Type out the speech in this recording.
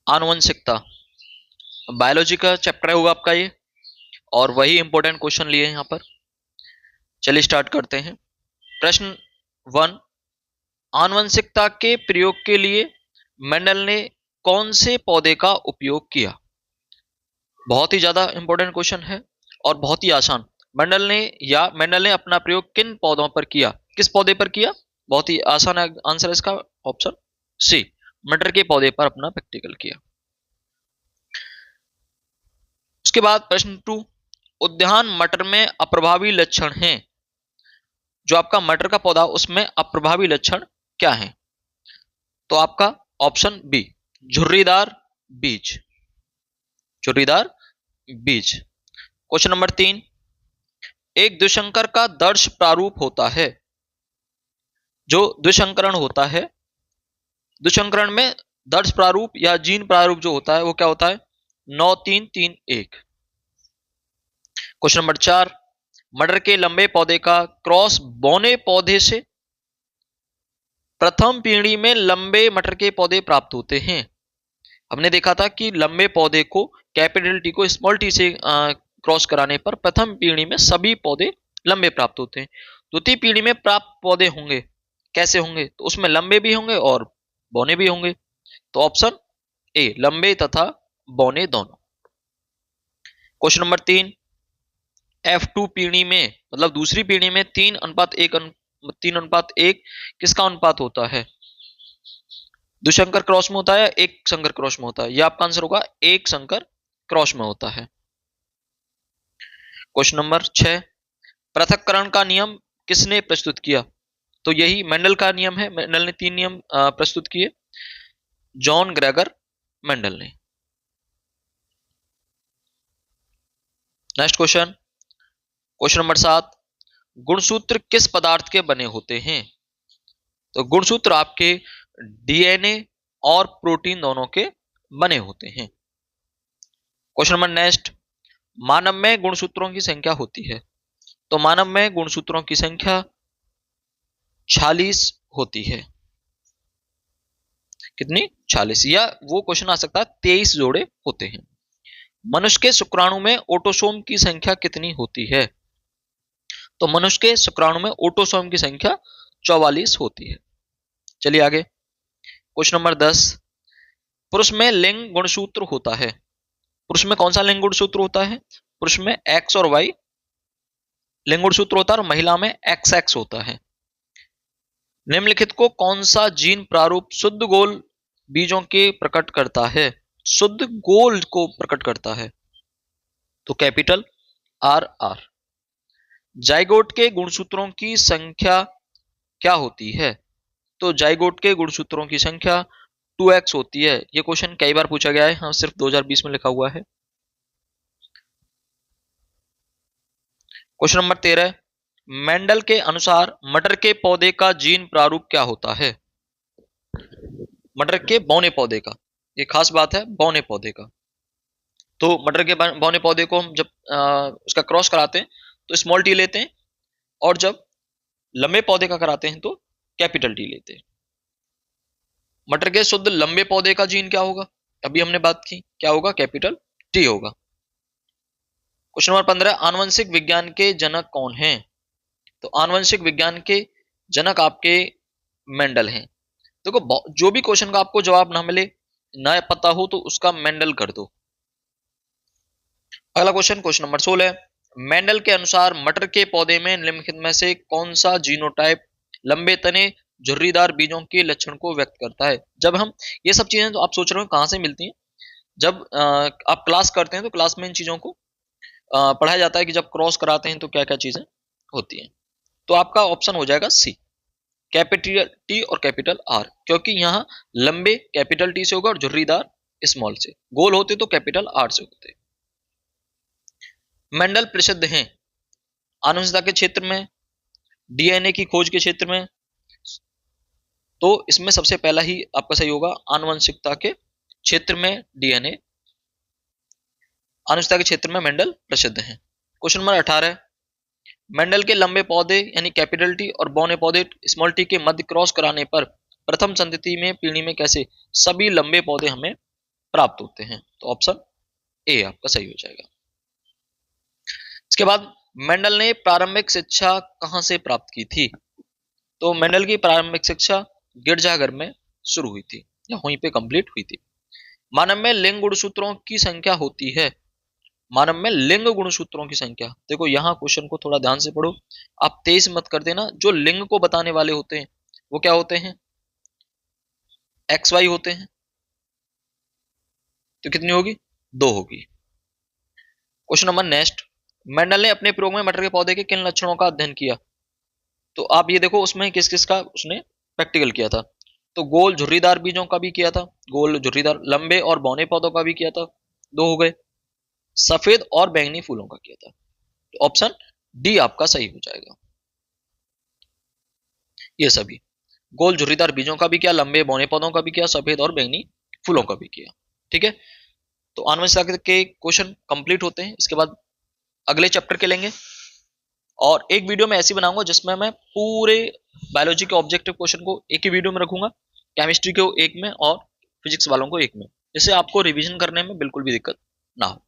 आनुवंशिकता बायोलॉजी का चैप्टर होगा आपका ये, और वही इंपॉर्टेंट क्वेश्चन लिए हैं यहाँ पर। चलिए स्टार्ट करते हैं। प्रश्न 1, आनुवंशिकता के प्रयोग के लिए मेंडल ने कौन से पौधे का उपयोग किया? बहुत ही ज्यादा इंपॉर्टेंट क्वेश्चन है और बहुत ही आसान। मेंडल ने अपना प्रयोग किन पौधों पर किया? किस पौधे पर किया? बहुत ही आसान आंसर इसका ऑप्शन सी, मटर के पौधे पर अपना प्रैक्टिकल किया। उसके बाद प्रश्न 2, उद्यान मटर में अप्रभावी लक्षण हैं। जो आपका मटर का पौधा उसमें अप्रभावी लक्षण क्या है? तो आपका ऑप्शन बी, झुर्रीदार बीज। झुर्रीदार बीज। क्वेश्चन नंबर 3, एक द्विशंकर का दर्श प्रारूप होता है। जो द्विशंकरण होता है, द्विशंकरण में दर्श प्रारूप या जीन प्रारूप जो होता है वो क्या होता है? 9-3-3-1। क्वेश्चन नंबर 4, मटर के लंबे पौधे का क्रॉस बौने पौधे से प्रथम पीढ़ी में लंबे मटर के पौधे प्राप्त होते हैं। हमने देखा था कि लंबे पौधे को कैपिटल टी को स्मॉल टी से क्रॉस कराने पर प्रथम पीढ़ी में सभी पौधे लंबे प्राप्त होते हैं। द्वितीय पीढ़ी में प्राप्त पौधे होंगे कैसे होंगे? तो उसमें लंबे भी होंगे और बौने भी होंगे। तो ऑप्शन ए, लंबे तथा बौने दोनों। क्वेश्चन नंबर 3, F2 पीढ़ी में मतलब दूसरी पीढ़ी में 3:1 किसका अनुपात होता है? द्विशंकर क्रॉस में होता है या एक संकर क्रॉस में होता है? यह आपका आंसर होगा एक संकर क्रॉस में होता है। क्वेश्चन नंबर 6, पृथक्करण का नियम किसने प्रस्तुत किया? तो यही मेंडल का नियम है। मेंडल ने 3 नियम प्रस्तुत किए, जॉन ग्रेगर मेंडल ने। नेक्स्ट क्वेश्चन, क्वेश्चन नंबर 7, गुणसूत्र किस पदार्थ के बने होते हैं? तो गुणसूत्र आपके डीएनए और प्रोटीन दोनों के बने होते हैं। क्वेश्चन नंबर नेक्स्ट, मानव में गुणसूत्रों की संख्या होती है। तो मानव में गुणसूत्रों की संख्या 46 होती है। कितनी? 46। या वो क्वेश्चन आ सकता है 23 जोड़े होते हैं। मनुष्य के शुक्राणु में ऑटोसोम की संख्या कितनी होती है? तो मनुष्य के शुक्राणु में ऑटोसोम की संख्या 44 होती है। चलिए आगे। क्वेश्चन नंबर 10, पुरुष में लिंग गुणसूत्र होता है। पुरुष में कौन सा लिंग गुणसूत्र होता है? पुरुष में X और Y लिंग गुणसूत्र होता है और महिला में XX होता है। निम्नलिखित को कौन सा जीन प्रारूप शुद्ध गोल बीजों के प्रकट करता है? शुद्ध गोल को प्रकट करता है। तो कैपिटल RR। जाइगोट के गुणसूत्रों की संख्या क्या होती है? तो जाइगोट के गुणसूत्रों की संख्या 2x होती है। यह क्वेश्चन कई बार पूछा गया है, हाँ सिर्फ 2020 में लिखा हुआ है। क्वेश्चन नंबर 13, मेंडल के अनुसार मटर के पौधे का जीन प्रारूप क्या होता है? मटर के बौने पौधे का, ये खास बात है बौने पौधे का। तो मटर के बौने पौधे को हम जब उसका क्रॉस कराते हैं तो स्मॉल टी लेते हैं, और जब लंबे पौधे का कराते हैं तो कैपिटल टी लेते हैं। मटर के शुद्ध लंबे पौधे का जीन क्या होगा? अभी हमने बात की, क्या होगा? कैपिटल टी होगा। क्वेश्चन नंबर 15, आनुवंशिक विज्ञान के जनक कौन हैं? तो आनुवंशिक विज्ञान के जनक आपके मेंडल हैं। देखो जो भी क्वेश्चन का आपको जवाब ना मिले, ना पता हो, तो उसका मेंडल कर दो। अगला क्वेश्चन, क्वेश्चन नंबर 16, मेंडल के अनुसार मटर के पौधे में निम्नलिखित में से कौन सा जीनोटाइप लंबे तने झुर्रीदार बीजों के लक्षण को व्यक्त करता है? जब हम ये सब चीजें तो आप सोच रहे हो कहां से मिलती हैं, जब आप क्लास करते हैं तो क्लास में इन चीजों को पढ़ाया जाता है कि जब क्रॉस कराते हैं तो क्या क्या चीजें होती हैं। तो आपका ऑप्शन हो जाएगा सी, कैपिटल टी और कैपिटल आर, क्योंकि यहाँ लंबे कैपिटल टी से होगा और झुर्रीदार स्मॉल से, गोल होते तो कैपिटल आर से होते। मेंडल प्रसिद्ध हैं आनुवंशिकता के क्षेत्र में, डीएनए की खोज के क्षेत्र में, तो इसमें सबसे पहला ही आपका सही होगा। आनुवंशिकता के क्षेत्र में डीएनए, आनुवंशिकता के क्षेत्र में मेंडल प्रसिद्ध हैं। क्वेश्चन नंबर 18, मेंडल के लंबे पौधे यानी कैपिटल टी और बौने पौधे स्मॉल टी के मध्य क्रॉस कराने पर प्रथम संतति में पीढ़ी में कैसे सभी लंबे पौधे हमें प्राप्त होते हैं। तो ऑप्शन ए आपका सही हो जाएगा। इसके बाद मेंडल ने प्रारंभिक शिक्षा कहां से प्राप्त की थी? तो मेंडल की प्रारंभिक शिक्षा गिरजाघर में शुरू हुई थी या वहीं पे कंप्लीट हुई थी। मानव में लिंग गुणसूत्रों की संख्या होती है। मानव में लिंग गुणसूत्रों की संख्या, देखो यहाँ क्वेश्चन को थोड़ा ध्यान से पढ़ो, आप तेज मत कर देना। जो लिंग को बताने वाले होते हैं वो क्या होते हैं? एक्स वाई होते हैं। तो कितनी होगी? 2 होगी। क्वेश्चन नंबर नेक्स्ट, मेंडल ने अपने प्रयोग में मटर के पौधे के किन लक्षणों का अध्ययन किया? तो आप ये देखो उसमें किस किस का उसने प्रैक्टिकल किया था। तो गोल झुर्रीदार बीजों का भी किया था, गोल झुर्रीदार लंबे और बौने पौधों का भी किया था, 2 हो गए। सफेद और बैंगनी फूलों का किया था। तो ऑप्शन डी आपका सही हो जाएगा। ये सभी गोल झुर्रीदार बीजों का भी किया, लंबे बौने पौधों का भी किया, सफेद और बैंगनी फूलों का भी किया। ठीक है, तो आनुवंशिक के क्वेश्चन कंप्लीट होते हैं। इसके बाद अगले चैप्टर के लेंगे और एक वीडियो में ऐसी बनाऊंगा जिसमें मैं पूरे बायोलॉजी के ऑब्जेक्टिव क्वेश्चन को एक ही वीडियो में रखूंगा, केमिस्ट्री को एक में और फिजिक्स वालों को एक में, जिससे आपको रिवीजन करने में बिल्कुल भी दिक्कत ना हो।